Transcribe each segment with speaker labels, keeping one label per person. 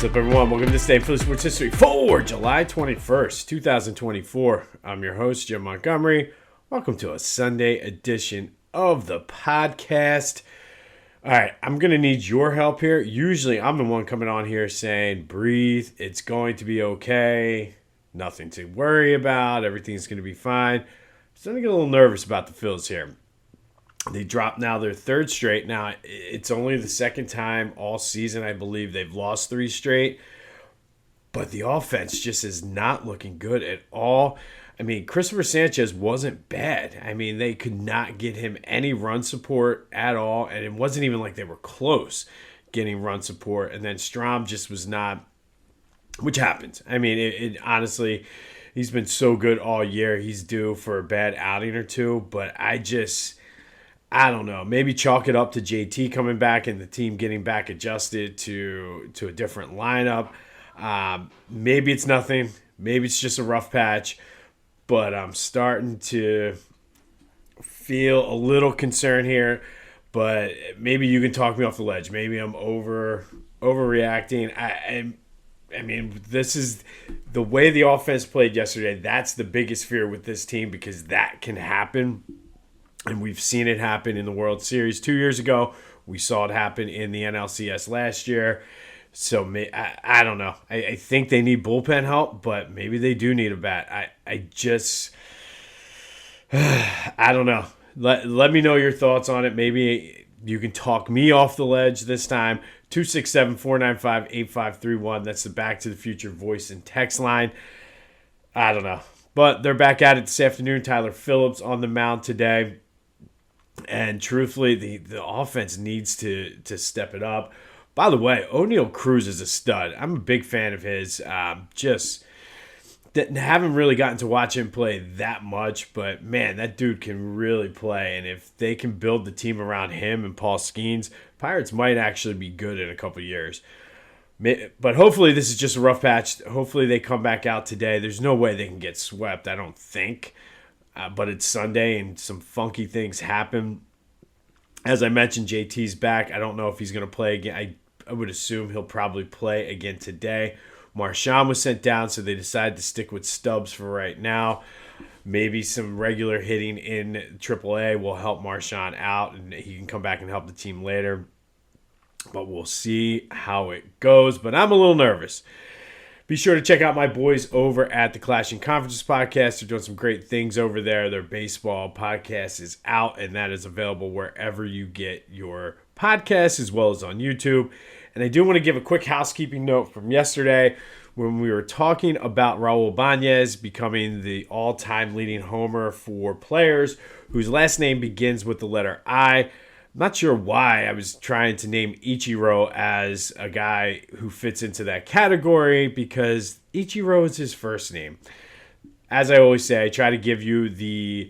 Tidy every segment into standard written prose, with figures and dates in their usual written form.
Speaker 1: What's up, everyone? Welcome to this day in Philly Sports History for July 21st, 2024. I'm your host, Jim Montgomery. Welcome to a Sunday edition of the podcast. All right, I'm going to need your help here. Usually, I'm the one coming on here saying, breathe, it's going to be okay, nothing to worry about, everything's going to be fine. I'm starting to get a little nervous about the Phillies here. They dropped now their third straight. Now, it's only the second time all season, I believe, they've lost three straight. But the offense just is not looking good at all. I mean, Christopher Sanchez wasn't bad. I mean, they could not get him any run support at all. And it wasn't even like they were close getting run support. And then Strom just was not, which happens. I mean, it honestly, he's been so good all year. He's due for a bad outing or two. But I don't know. Maybe chalk it up to JT coming back and the team getting back adjusted to a different lineup. Maybe it's nothing. Maybe it's just a rough patch. But I'm starting to feel a little concerned here. But maybe you can talk me off the ledge. Maybe I'm overreacting. I mean, this is the way the offense played yesterday. That's the biggest fear with this team because that can happen. And we've seen it happen in the World Series 2 years ago. We saw it happen in the NLCS last year. So I don't know. I think they need bullpen help, but maybe they do need a bat. I don't know. Let me know your thoughts on it. Maybe you can talk me off the ledge this time. 267-495-8531. That's the Back to the Future voice and text line. I don't know. But they're back at it this afternoon. Tyler Phillips on the mound today. And truthfully, the offense needs to step it up. By the way, O'Neal Cruz is a stud. I'm a big fan of his. Just haven't really gotten to watch him play that much. But, man, that dude can really play. And if they can build the team around him and Paul Skeens, Pirates might actually be good in a couple years. But hopefully this is just a rough patch. Hopefully they come back out today. There's no way they can get swept, I don't think. But it's Sunday and some funky things happen. As I mentioned, JT's back. I don't know if he's going to play again. I would assume he'll probably play again today. Marchand was sent down, so they decided to stick with Stubbs for right now. Maybe some regular hitting in AAA will help Marchand out, and he can come back and help the team later. But we'll see how it goes. But I'm a little nervous. Be sure to check out my boys over at the Clashing Conferences podcast. They're doing some great things over there. Their baseball podcast is out, and that is available wherever you get your podcasts as well as on YouTube. And I do want to give a quick housekeeping note from yesterday when we were talking about Raul Ibanez becoming the all-time leading homer for players whose last name begins with the letter I. I'm not sure why I was trying to name Ichiro as a guy who fits into that category because Ichiro is his first name. As I always say, I try to give you the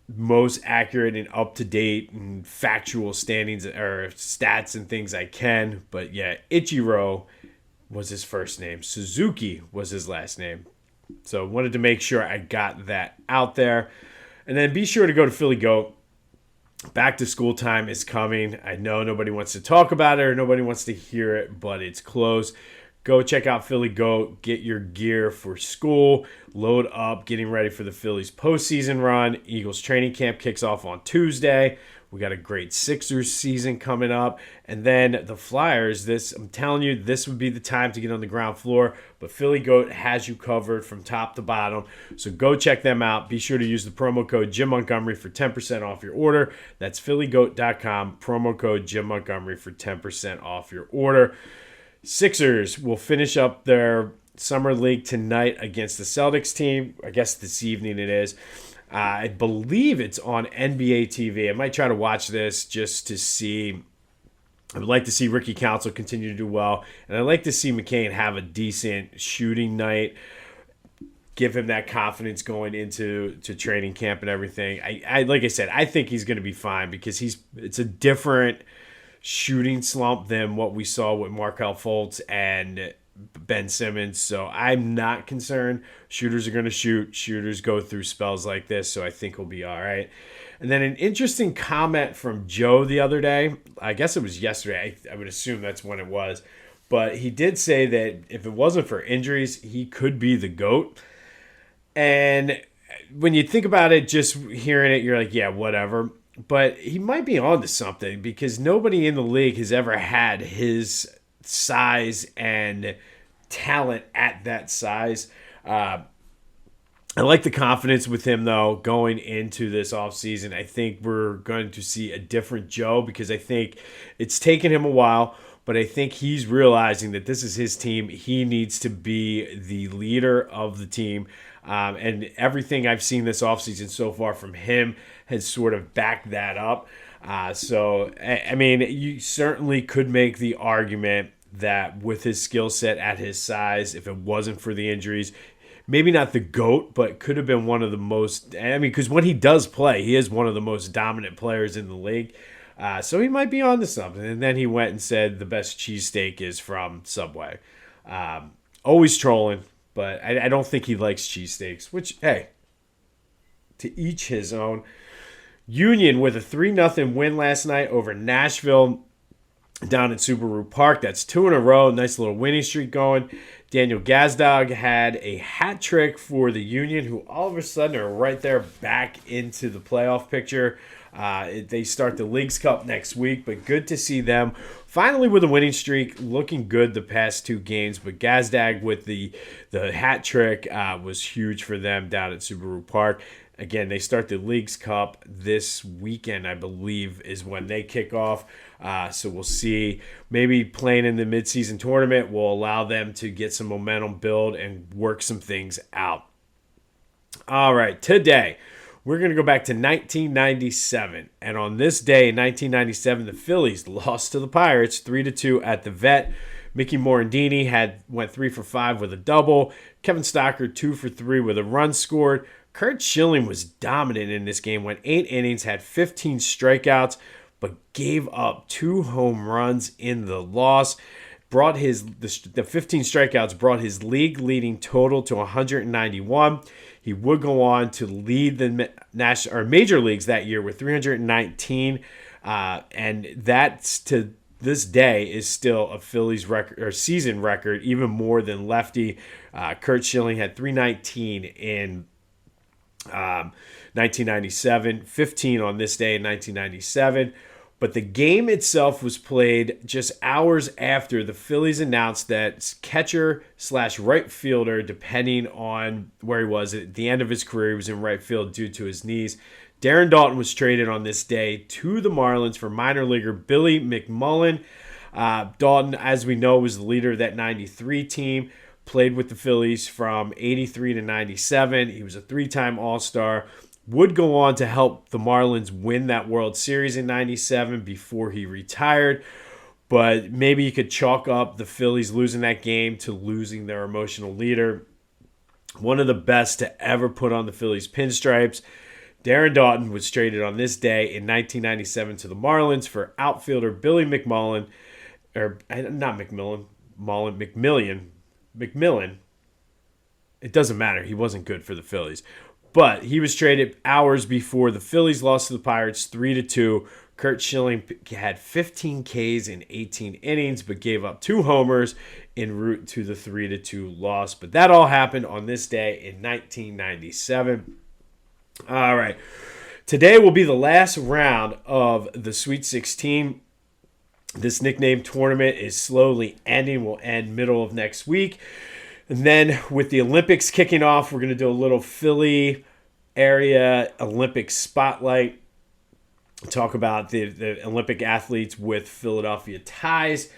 Speaker 1: most accurate and up-to-date and factual standings or stats and things I can. But yeah, Ichiro was his first name. Suzuki was his last name. So I wanted to make sure I got that out there. And then be sure to go to Philly Goat. Back to school time is coming. I know nobody wants to talk about it or nobody wants to hear it, but it's close. Go check out Philly Goat. Get your gear for school. Load up, getting ready for the Phillies postseason run. Eagles training camp kicks off on Tuesday. We got a great Sixers season coming up. And then the Flyers, I'm telling you, this would be the time to get on the ground floor. But Philly Goat has you covered from top to bottom. So go check them out. Be sure to use the promo code Jim Montgomery for 10% off your order. That's phillygoat.com. Promo code Jim Montgomery for 10% off your order. Sixers will finish up their summer league tonight against the Celtics team. I guess this evening it is. I believe it's on NBA TV. I might try to watch this just to see. I would like to see Ricky Council continue to do well. And I'd like to see McCain have a decent shooting night. Give him that confidence going into training camp and everything. I like I said, I think he's going to be fine because it's a different shooting slump than what we saw with Markelle Fultz and Ben Simmons. So I'm not concerned. Shooters are going to shoot. Shooters go through spells like this, so I think he'll be all right. And then an interesting comment from Joe the other day. I guess it was yesterday. I would assume that's when it was. but he did say that if it wasn't for injuries, he could be the GOAT. And when you think about it, just hearing it, you're like, yeah, whatever. But he might be onto something because nobody in the league has ever had his size and talent at that size. I like the confidence with him, though, going into this offseason. I think we're going to see a different Joe because I think it's taken him a while, but I think he's realizing that this is his team. He needs to be the leader of the team. And everything I've seen this offseason so far from him has sort of backed that up. So, I mean, you certainly could make the argument that with his skill set at his size, if it wasn't for the injuries, maybe not the GOAT, but could have been one of the most, I mean, because when he does play, he is one of the most dominant players in the league. So he might be on to something. And then he went and said the best cheesesteak is from Subway. Always trolling, but I don't think he likes cheesesteaks, which, hey, to each his own. Union with a 3-0 win last night over Nashville down at Subaru Park. That's 2 in a row. Nice little winning streak going. Daniel Gazdag had a hat trick for the Union, who all of a sudden are right there back into the playoff picture. They start the Leagues Cup next week, but good to see them finally with a winning streak, looking good the past 2 games. But Gazdag with the hat trick was huge for them down at Subaru Park. Again, they start the Leagues Cup this weekend, I believe, is when they kick off. So we'll see. Maybe playing in the midseason tournament will allow them to get some momentum build and work some things out. All right, today we're going to go back to 1997. And on this day in 1997, the Phillies lost to the Pirates 3-2 at the Vet. Mickey Morandini went 3 for 5 with a double. Kevin Stocker 2 for 3 with a run scored. Curt Schilling was dominant in this game, went 8 innings, had 15 strikeouts, but gave up 2 home runs in the loss. The 15 strikeouts brought his league-leading total to 191. He would go on to lead the major leagues that year with 319, and that's to this day is still a Phillies record or season record, even more than Lefty. Curt Schilling had 319 in 1997, 15 on this day in 1997. But the game itself was played just hours after the Phillies announced that catcher/right fielder, depending on where he was at the end of his career, he was in right field due to his knees. Darren Daulton was traded on this day to the Marlins for minor leaguer Billy McMullen. Daulton, as we know, was the leader of that 93 team. Played with the Phillies from 83 to 97. He was a 3-time All-Star. Would go on to help the Marlins win that World Series in 97 before he retired. But maybe you could chalk up the Phillies losing that game to losing their emotional leader. One of the best to ever put on the Phillies pinstripes. Darren Daulton was traded on this day in 1997 to the Marlins for outfielder Billy McMullen. Or, not McMillan. McMillan. It doesn't matter. He wasn't good for the Phillies. But he was traded hours before the Phillies lost to the Pirates 3-2. Curt Schilling had 15 Ks in 18 innings, but gave up 2 homers en route to the 3-2 loss. But that all happened on this day in 1997. All right. Today will be the last round of the Sweet 16. This nickname tournament is slowly ending. Will end middle of next week. And then with the Olympics kicking off, we're going to do a little Philly area Olympic spotlight. Talk about the Olympic athletes with Philadelphia ties.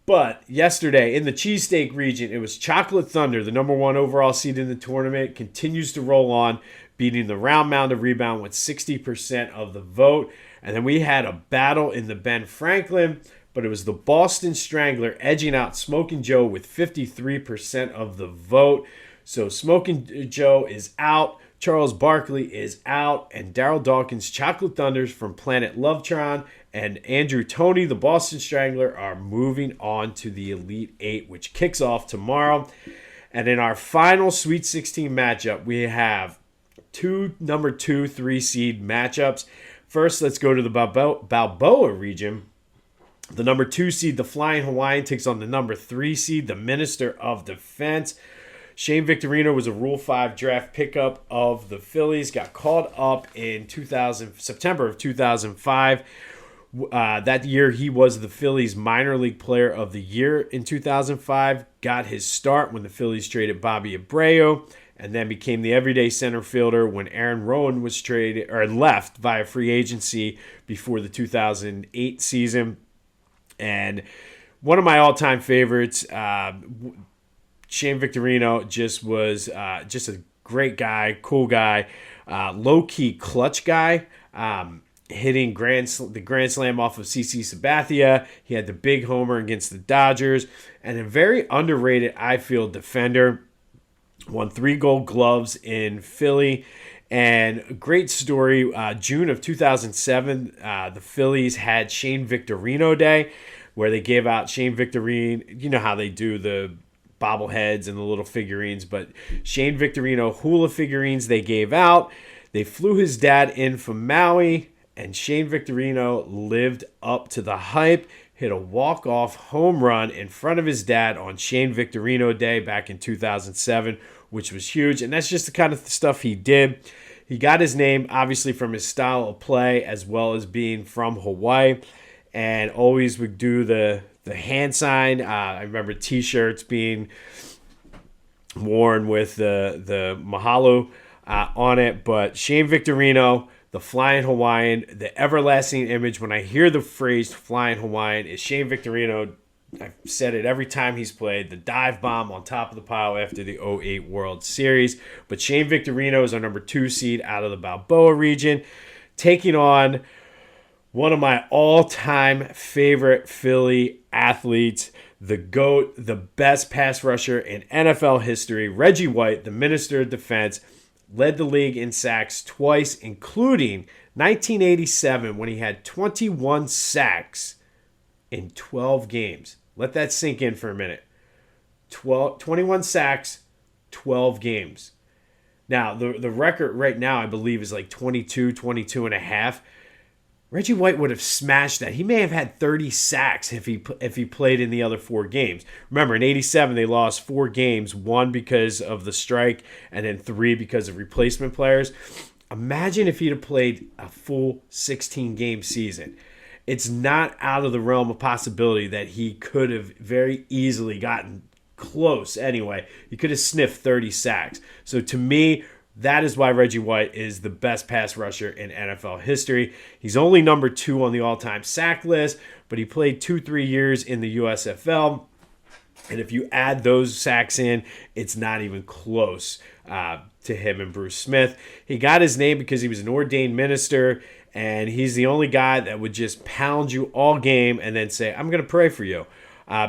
Speaker 1: But yesterday in the cheesesteak region, it was Chocolate Thunder, the number 1 overall seed in the tournament, continues to roll on, beating the Round Mound of Rebound with 60% of the vote. And then we had a battle in the Ben Franklin, but it was the Boston Strangler edging out Smokin' Joe with 53% of the vote. So Smokin' Joe is out, Charles Barkley is out, and Darryl Dawkins' Chocolate Thunders from Planet Lovetron and Andrew Toney, the Boston Strangler, are moving on to the Elite Eight, which kicks off tomorrow. And in our final Sweet 16 matchup, we have 2 number 2, 3 seed matchups. First, let's go to the Balboa region. The number 2 seed, the Flyin Hawaiian, takes on the number 3 seed, the Minister of Defense. Shane Victorino was a Rule 5 draft pickup of the Phillies. Got called up in September of 2005. That year, he was the Phillies minor league player of the year in 2005. Got his start when the Phillies traded Bobby Abreu, and then became the everyday center fielder when Aaron Rowan was traded or left via free agency before the 2008 season. And one of my all-time favorites, Shane Victorino, just was just a great guy, cool guy, low-key clutch guy, hitting the grand slam off of CC Sabathia. He had the big homer against the Dodgers, and a very underrated outfield defender. Won 3 Gold Gloves in Philly. And a great story, June of 2007, the Phillies had Shane Victorino Day, where they gave out Shane Victorino. You know how they do the bobbleheads and the little figurines, but Shane Victorino hula figurines they gave out. They flew his dad in from Maui, and Shane Victorino lived up to the hype, hit a walk-off home run in front of his dad on Shane Victorino Day back in 2007, which was huge. And that's just the kind of stuff he did. He got his name, obviously, from his style of play as well as being from Hawaii, and always would do the hand sign. I remember T-shirts being worn with the mahalo on it. But Shane Victorino, the Flyin Hawaiian, the everlasting image when I hear the phrase Flyin Hawaiian is Shane Victorino. I've said it every time he's played, the dive bomb on top of the pile after the 2008 World Series. But Shane Victorino is our number 2 seed out of the Balboa region, taking on one of my all-time favorite Philly athletes, the GOAT, the best pass rusher in NFL history, Reggie White, the Minister of Defense. Led the league in sacks twice, including 1987 when he had 21 sacks in 12 games. Let that sink in for a minute. 21 sacks, 12 games. Now, the record right now, I believe, is like 22 and a half. Reggie White would have smashed that. He may have had 30 sacks if he played in the other 4 games. Remember, in 87, they lost 4 games, 1 because of the strike and then 3 because of replacement players. Imagine if he'd have played a full 16-game season. It's not out of the realm of possibility that he could have very easily gotten close anyway. He could have sniffed 30 sacks. So to me, that is why Reggie White is the best pass rusher in NFL history. He's only number 2 on the all-time sack list, but he played 2-3 years in the USFL. And if you add those sacks in, it's not even close to him and Bruce Smith. He got his name because he was an ordained minister, and he's the only guy that would just pound you all game and then say, I'm going to pray for you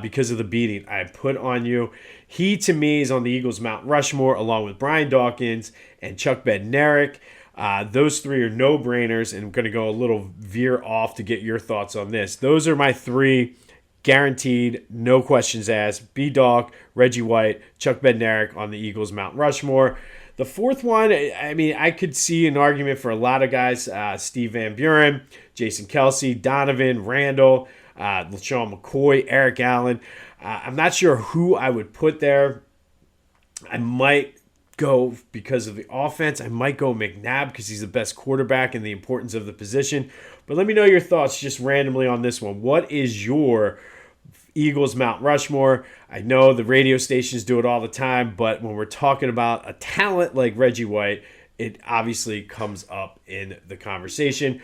Speaker 1: because of the beating I put on you. He, to me, is on the Eagles' Mount Rushmore along with Brian Dawkins and Chuck Bednarik. Those 3 are no-brainers, and I'm going to go a little veer off to get your thoughts on this. Those are my 3 guaranteed, no questions asked. B-Dawk, Reggie White, Chuck Bednarik on the Eagles' Mount Rushmore. The 4th one, I mean, I could see an argument for a lot of guys. Steve Van Buren, Jason Kelsey, Donovan, Randall, LaShawn McCoy, Eric Allen. I'm not sure who I would put there. I might go, because of the offense, I might go McNabb because he's the best quarterback and the importance of the position. But let me know your thoughts just randomly on this one. What is your Eagles Mount Rushmore? I know the radio stations do it all the time, but when we're talking about a talent like Reggie White, it obviously comes up in the conversation.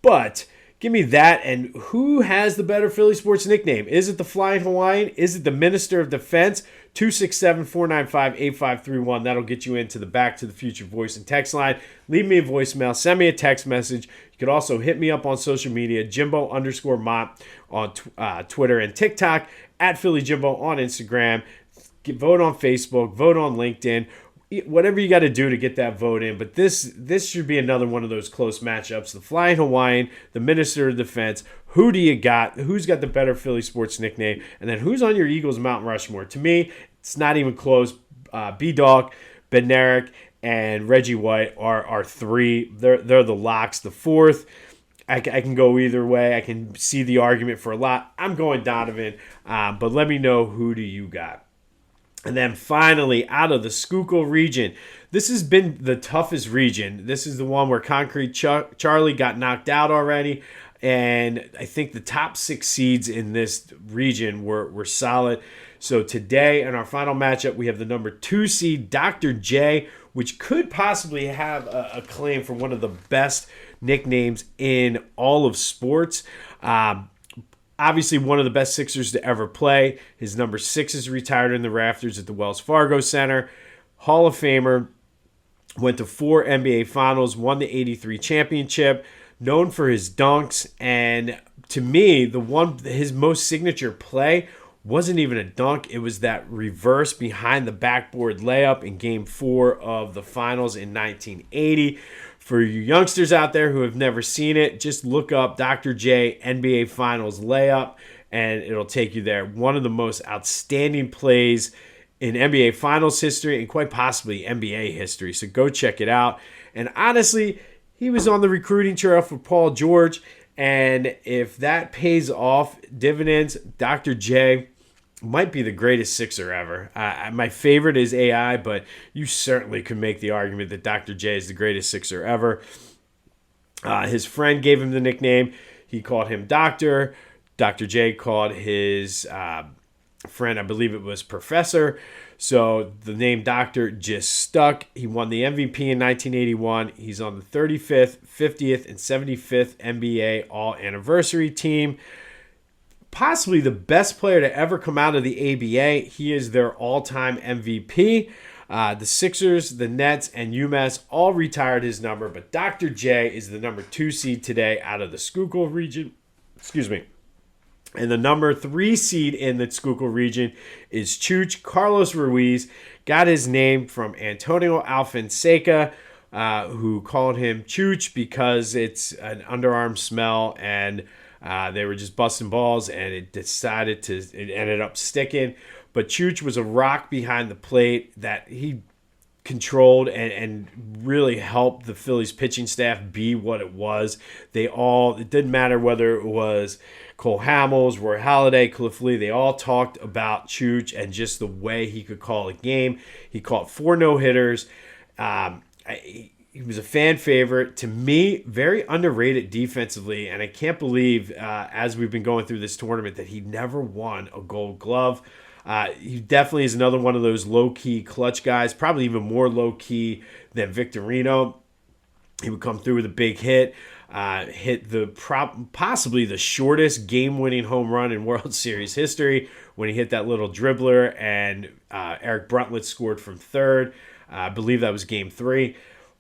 Speaker 1: But give me that, and who has the better Philly sports nickname? Is it the Flyin Hawaiian? Is it the Minister of Defense? 267-495-8531. That'll get you into the Back to the Future voice and text line. Leave me a voicemail. Send me a text message. You could also hit me up on social media, Jimbo_Mott on Twitter and TikTok, at Philly Jimbo on Instagram. Vote on Facebook. Vote on LinkedIn. Whatever you got to do to get that vote in. But this should be another one of those close matchups. The Flyin Hawaiian, the Minister of Defense. Who do you got? Who's got the better Philly sports nickname? And then who's on your Eagles Mount Rushmore? To me, it's not even close. B-Dawk, Bednarik, and Reggie White are 3. They're the locks. The 4th, I can go either way. I can see the argument for a lot. I'm going Donovan, but let me know, who do you got? And then finally, out of the Schuylkill region, this has been the toughest region. This is the one where Concrete Charlie got knocked out already. And I think the top 6 seeds in this region were solid. So today, in our final matchup, we have the number 2 seed, Dr. J, which could possibly have a claim for one of the best nicknames in all of sports. Obviously, one of the best Sixers to ever play. His number 6 is retired in the rafters at the Wells Fargo Center. Hall of Famer. Went to 4 NBA Finals. Won the '83 championship. Known for his dunks. And to me, his most signature play wasn't even a dunk. It was that reverse behind the backboard layup in Game 4 of the Finals in 1980. For you youngsters out there who have never seen it, just look up Dr. J NBA Finals layup, and it'll take you there. One of the most outstanding plays in NBA Finals history, and quite possibly NBA history. So go check it out. And honestly, he was on the recruiting trail for Paul George, and if that pays off dividends, Dr. J might be the greatest Sixer ever. My favorite is AI, but you certainly could make the argument that Dr. J is the greatest Sixer ever. His friend gave him the nickname. He called him Doctor. Dr. J called his friend, I believe it was Professor. So the name Doctor just stuck. He won the MVP in 1981. He's on the 35th, 50th, and 75th NBA All-Anniversary team. Possibly the best player to ever come out of the ABA. He is their all-time MVP. The Sixers, the Nets, and UMass all retired his number, but Dr. J is the number 2 seed today out of the Schuylkill region. And the number 3 seed in the Schuylkill region is Chooch. Carlos Ruiz got his name from Antonio Alfonseca, who called him Chooch because it's an underarm smell, and they were just busting balls, and it ended up sticking. But Chooch was a rock behind the plate that he controlled and really helped the Phillies pitching staff be what it was. It didn't matter whether it was Cole Hamels, Roy Halladay, Cliff Lee, they all talked about Chooch and just the way he could call a game. He caught 4 no-hitters. He was a fan favorite. To me, very underrated defensively, and I can't believe, as we've been going through this tournament, that he never won a Gold Glove. He definitely is another one of those low-key clutch guys, probably even more low-key than Victorino. He would come through with a big hit. Hit possibly the shortest game-winning home run in World Series history when he hit that little dribbler, and Eric Bruntlett scored from third. I believe that was Game 3.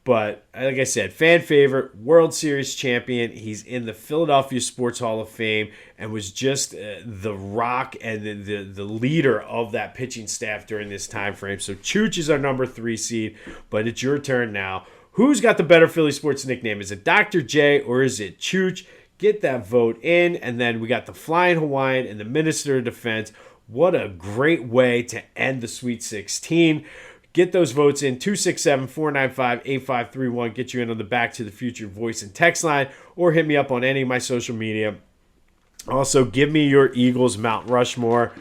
Speaker 1: But like I said, fan favorite, World Series champion. He's in the Philadelphia Sports Hall of Fame and was just the rock and the leader of that pitching staff during this time frame. So Chooch is our number 3 seed, but it's your turn now. Who's got the better Philly sports nickname? Is it Dr. J or is it Chooch? Get that vote in. And then we got the Flyin Hawaiian and the Minister of Defense. What a great way to end the Sweet 16. Get those votes in, 267-495-8531. Get you in on the Back to the Future voice and text line, or hit me up on any of my social media. Also, give me your Eagles Mount Rushmore,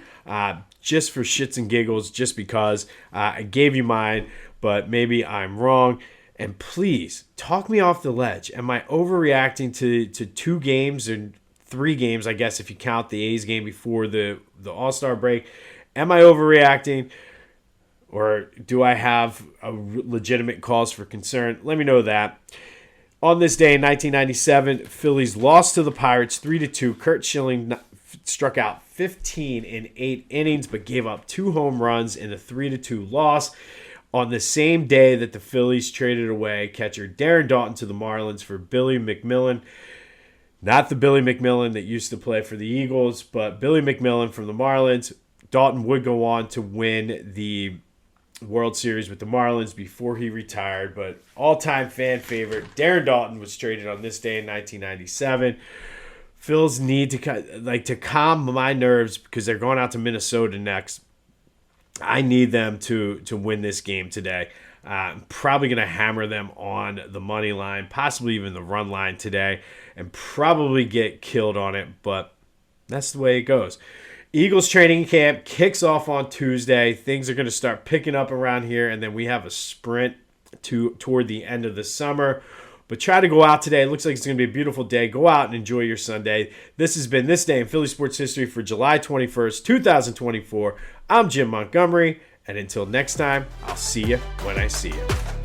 Speaker 1: just for shits and giggles, just because I gave you mine, but maybe I'm wrong. And please, talk me off the ledge. Am I overreacting to 2 games and 3 games, I guess, if you count the A's game before the All-Star break? Am I overreacting? Or do I have a legitimate cause for concern? Let me know that. On this day in 1997, Phillies lost to the Pirates 3-2. Curt Schilling struck out 15 in 8 innings, but gave up 2 home runs in a 3-2 loss. On the same day that the Phillies traded away catcher Darren Daulton to the Marlins for Billy McMillan. Not the Billy McMillan that used to play for the Eagles, but Billy McMillan from the Marlins. Daulton would go on to win the World Series with the Marlins before he retired, but all-time fan favorite Darren Daulton was traded on this day in 1997. Phils need to calm my nerves because they're going out to Minnesota next. I need them to win this game today. I'm probably going to hammer them on the money line, possibly even the run line today, and probably get killed on it, but that's the way it goes. Eagles training camp kicks off on Tuesday. Things are going to start picking up around here, and then we have a sprint toward the end of the summer. But try to go out today. It looks like it's going to be a beautiful day. Go out and enjoy your Sunday. This has been This Day in Philly Sports History for July 21st, 2024. I'm Jim Montgomery, and until next time, I'll see you when I see you.